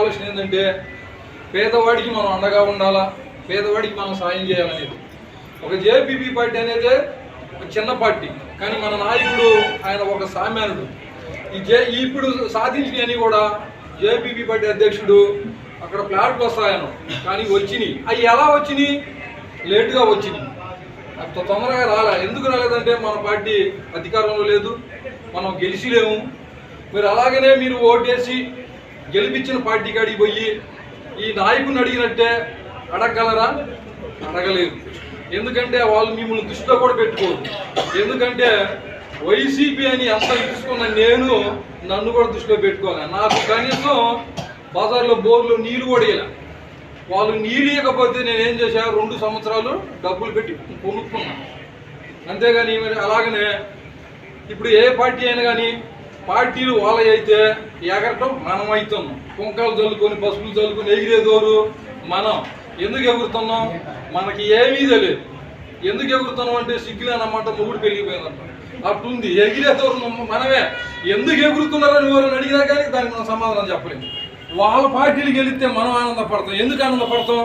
ఆలోచన ఏంటంటే పేదవాడికి మనం అండగా ఉండాలా, పేదవాడికి మనం సాయం చేయాలనేది. ఒక జేపీపీ పార్టీ అనేది ఒక చిన్న పార్టీ, కానీ మన నాయకుడు ఆయన ఒక సామాన్యుడు. ఇప్పుడు సాధించినవి కూడా జేపీపీ పార్టీ అధ్యక్షుడు అక్కడ ప్లాట్లు వస్తాయను, కానీ వచ్చినాయి. అవి ఎలా వచ్చినాయి? లేటుగా వచ్చినాయి, అంత తొందరగా రాలే. ఎందుకు రాలేదంటే మన పార్టీ అధికారంలో లేదు, మనం గెలిచిలేము. మీరు అలాగనే మీరు ఓటేసి గెలిపించిన పార్టీ కాడికి పోయి ఈ నాయకుని అడిగినట్టే అడగగలరా? అడగలేరు. ఎందుకంటే వాళ్ళు మిమ్మల్ని దృష్టిలో కూడా పెట్టుకోరు. ఎందుకంటే వైసీపీ అని ఎంత ఇచ్చుకున్న నేను నన్ను కూడా దృష్టిలో పెట్టుకోవాలి. నాకు కనీసం బజార్లో బోర్లు నీళ్ళు కూడా ఇలా, వాళ్ళు నీళ్ళు ఇవ్వకపోతే నేనేం చేశా, 2 సంవత్సరాలు డబ్బులు పెట్టి కొనుక్కున్నా. అంతేగాని అలాగనే ఇప్పుడు ఏ పార్టీ అయినా కానీ పార్టీలు వాళ్ళవి అయితే ఎగరటం మనం అవుతున్నాం. కుంకాలు చల్లుకొని పసుపులు చల్లుకొని ఎగిరేదోరు మనం. ఎందుకు ఎగురుతున్నాం? మనకి ఏమీ తెలియదు. ఎందుకు ఎగురుతున్నాం అంటే సిగ్గులేనమాట, మొగుడు పెరిగిపోయిందంట. అట్లుంది. ఎగిరేదోరు మనమే. ఎందుకు ఎగురుతున్నారని ఎవరైనా అడిగినా కానీ దానికి మనం సమాధానం చెప్పలేము. వాళ్ళ పార్టీలు గెలిస్తే మనం ఆనందపడతాం. ఎందుకు ఆనందపడతాం?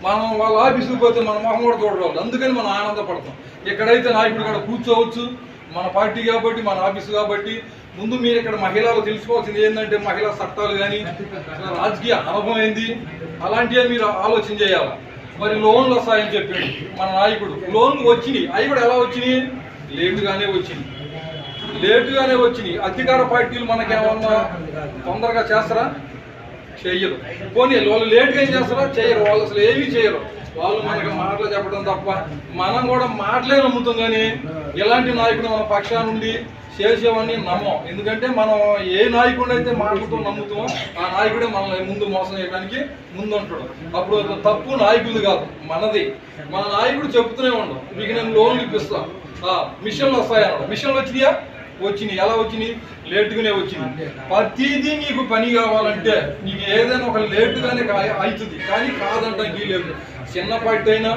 మనం వాళ్ళ ఆఫీసుకు పోతే మన మొహం కూడా చూడవాలి, అందుకని మనం ఆనందపడతాం. ఎక్కడైతే నాయకుడు కూడా కూర్చోవచ్చు, మన పార్టీ కాబట్టి, మన ఆఫీసు కాబట్టి. ముందు మీరు ఇక్కడ మహిళలు తెలుసుకోవాల్సింది ఏంటంటే మహిళా చట్టాలు కానీ రాజకీయ అనుభవం ఏంది అలాంటివే మీరు ఆలోచన చేయాలి. మరి లోన్లు వస్తాయని చెప్పాడు మన నాయకుడు. లోన్లు వచ్చినాయి, అవి కూడా ఎలా వచ్చినాయి? లేటుగానే వచ్చినాయి. అధికార పార్టీలు మనకేమన్నా తొందరగా చేస్తారా? చెయ్యరు. పోనీ వాళ్ళు లేట్గా ఏం చేస్తారా? చెయ్యరు. వాళ్ళు అసలు ఏమీ చేయరు. వాళ్ళు మనకి మాటలు చెప్పడం తప్ప. మనం కూడా మాటలే నమ్ముతాం, కానీ ఎలాంటి నాయకుడు మన పక్షానుండి చేసేవన్నీ నమ్మం. ఎందుకంటే మనం ఏ నాయకుడు అయితే మాటలతో నమ్ముతామో ఆ నాయకుడే మనల్ని ముందు మోసం చేయడానికి ముందు ఉంటాడు. అప్పుడు తప్పు నాయకులు కాదు, మనది. మన నాయకుడు చెప్తూనే ఉండవు, మీకు నేను లోన్లు ఇప్పిస్తా, మిషన్లు వస్తాయన్నాడు. మిషన్లు వచ్చినాయా? వచ్చినాయి. ఎలా వచ్చినాయి? లేటుగానే వచ్చినాయి. ప్రతిదీ నీకు పని కావాలంటే నీకు ఏదైనా ఒక లేటుగానే అవుతుంది, కానీ కాదంటానికి లేదు. చిన్న పార్టీ అయినా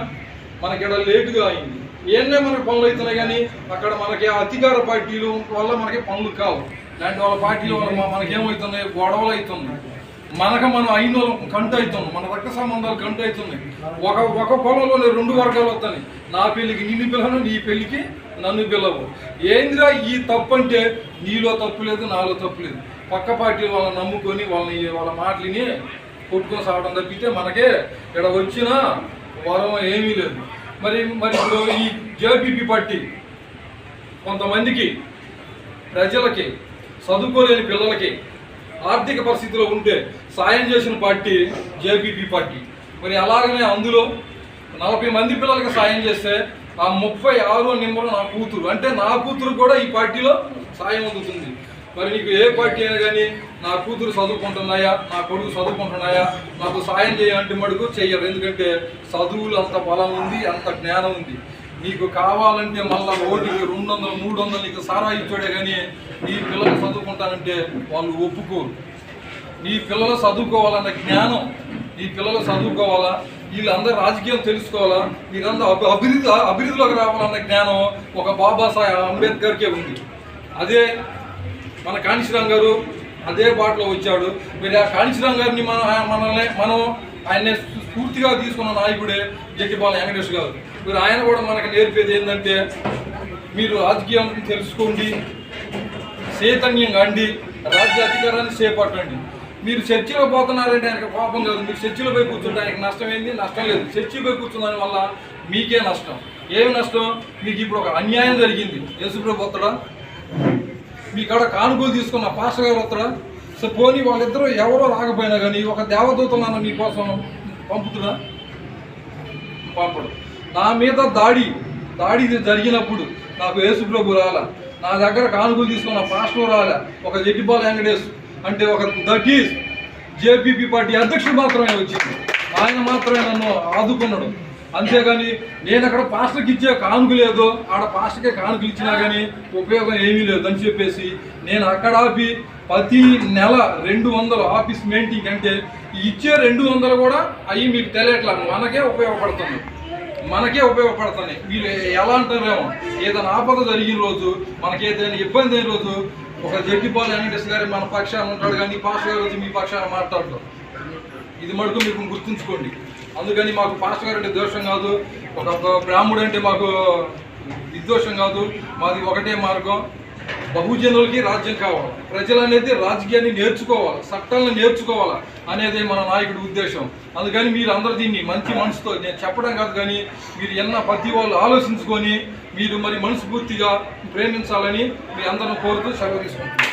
మనకి ఇక్కడ లేటుగా అయింది. ఏనే మనకు పనులు అవుతున్నాయి, కానీ అక్కడ మనకి అధికార పార్టీలు వల్ల మనకి పనులు కావు. ఇలాంటి వాళ్ళ పార్టీల వల్ల మనకేమవుతున్నాయి? గొడవలు అవుతున్నాయి. మనం అయిన వాళ్ళం కంటు అవుతున్నాం, మన రక్త సంబంధాలు కంటు అవుతున్నాయి. ఒక పొలంలోనే 2 వర్గాలు వస్తాయి. నా పెళ్ళికి నిన్ను పిల్లను, నీ పెళ్ళికి నన్ను పిల్లవు. ఏందిరా ఈ తప్పు అంటే నీలో తప్పు లేదు, నాలో తప్పు లేదు. పక్క పార్టీలు వాళ్ళని నమ్ముకొని వాళ్ళ మాటలని కొట్టుకొని సాగడం తప్పితే మనకే ఇక్కడ వచ్చిన వరం ఏమీ లేదు. మరి ఇప్పుడు ఈ జేపీపీ పార్టీ కొంతమందికి ప్రజలకి చదువుకోలేని పిల్లలకి ఆర్థిక పరిస్థితిలో ఉంటే సాయం చేసిన పార్టీ జేపీపీ పార్టీ. మరి అలాగనే అందులో 40 మంది పిల్లలకి సాయం చేస్తే ఆ 36వ నెంబరు నా కూతురు. అంటే నా కూతురు కూడా ఈ పార్టీలో సాయం అందుతుంది. మరి నీకు ఏ పార్టీ అయినా కానీ నా కూతురు చదువుకుంటున్నాయా, నా కొడుకు చదువుకుంటున్నాయా, నాకు సాయం చేయాలంటే మడుగు చెయ్యరు. ఎందుకంటే చదువులు అంత బలం ఉంది, అంత జ్ఞానం ఉంది. నీకు కావాలంటే మళ్ళీ ఓటికి 200, 300 నీకు సారా ఇచ్చాడే, కానీ నీ పిల్లలు చదువుకుంటానంటే వాళ్ళు ఒప్పుకోరు. నీ పిల్లలు చదువుకోవాలన్న జ్ఞానం, నీ పిల్లలు చదువుకోవాలా, వీళ్ళందరూ రాజకీయం తెలుసుకోవాలా, వీళ్ళందరూ అభివృద్ధిలోకి రావాలన్న జ్ఞానం ఒక బాబాసాహెబ్ అంబేద్కర్కే ఉంది. అదే మన కాళీశ్రామ్ గారు అదే బాటలో వచ్చాడు. మరి ఆ కాళీశ్రామ్ గారిని మనం ఆయన్ని స్ఫూర్తిగా తీసుకున్న నాయకుడే జట్టిపాలెం వెంకటేష్ గారు. మీరు ఆయన కూడా మనకు నేర్పేది ఏంటంటే మీరు రాజకీయం తెలుసుకోండి, చైతన్యంగా అండి, రాజ్య అధికారాన్ని చేపట్టండి. మీరు చర్చిలో పోతున్నారంటే ఆయనకు కోపం కాదు. మీరు చర్చిలో పోయి కూర్చుంటే ఆయనకు నష్టం ఏంది? నష్టం లేదు. చర్చి పోయి కూర్చున్న వల్ల మీకే నష్టం. ఏమి నష్టం? మీకు ఇప్పుడు ఒక అన్యాయం జరిగింది. యేసుప్రభు వస్తాడా? మీ కాడ కానుకలు తీసుకున్న పాస్టర్ గారు వస్తాడా? సో పోనీ వాళ్ళిద్దరూ ఎవరో రాకపోయినా కానీ ఒక దేవదూతలను మీకోసం పంపుతున్నా? పంపడు. నా మీద దాడి జరిగినప్పుడు నాకు యేసుప్రభు రాలా, నా దగ్గర కానుకలు తీసుకున్న పాస్టర్ రాలా, ఒక జట్టిపాలెం వెంకటేష్ అంటే ఒక దట్ ఈజ్ జేపీపీ పార్టీ అధ్యక్షుడు మాత్రమే వచ్చింది. ఆయన మాత్రమే నన్ను ఆదుకున్నాడు. అంతేగాని నేను అక్కడ పాస్టర్కి ఇచ్చే కానుక లేదు, ఆడ పాస్టర్కే కానుకలు ఇచ్చినా కానీ ఉపయోగం ఏమీ లేదు అని చెప్పేసి నేను అక్కడ ఆపి ప్రతి నెల 200 ఆఫీస్ మెయింటైన్ అంటే ఇచ్చే 200 కూడా అవి మీకు తెలియట్లా, మనకే ఉపయోగపడుతున్నాయి. వీళ్ళు ఎలా అంటారేమో, ఏదైనా ఆపద జరిగిన రోజు, మనకి ఏదైనా ఇబ్బంది అయిన రోజు ఒక జట్టిపాలెం వెంకటేష్ గారు మన పక్షాన ఉంటాడు, కానీ పాస్టర్ గారు వచ్చి మీ పక్షాన మాట్లాడతారు. ఇది మటుకు మీకు గుర్తుంచుకోండి. అందుకని మాకు పాస్టర్ గారు అంటే దోషం కాదు, ఒక బ్రాహ్మడు అంటే మాకు విద్వేషం కాదు. మాది ఒకటే మార్గం, బహుజనులకి రాజ్యం కావాలి, ప్రజలు అనేది రాజకీయాన్ని నేర్చుకోవాలి, చట్టాలను నేర్చుకోవాలా అనేది మన నాయకుడి ఉద్దేశం. అందుకని మీరు అందరూ దీన్ని మంచి మనసుతో, నేను చెప్పడం కాదు కానీ మీరు ప్రతి వాళ్ళు ఆలోచించుకొని మీరు మరి మనస్ఫూర్తిగా ప్రేమించాలని మీ అందరిని కోరుతూ సెలవు తీసుకుంటున్నాను.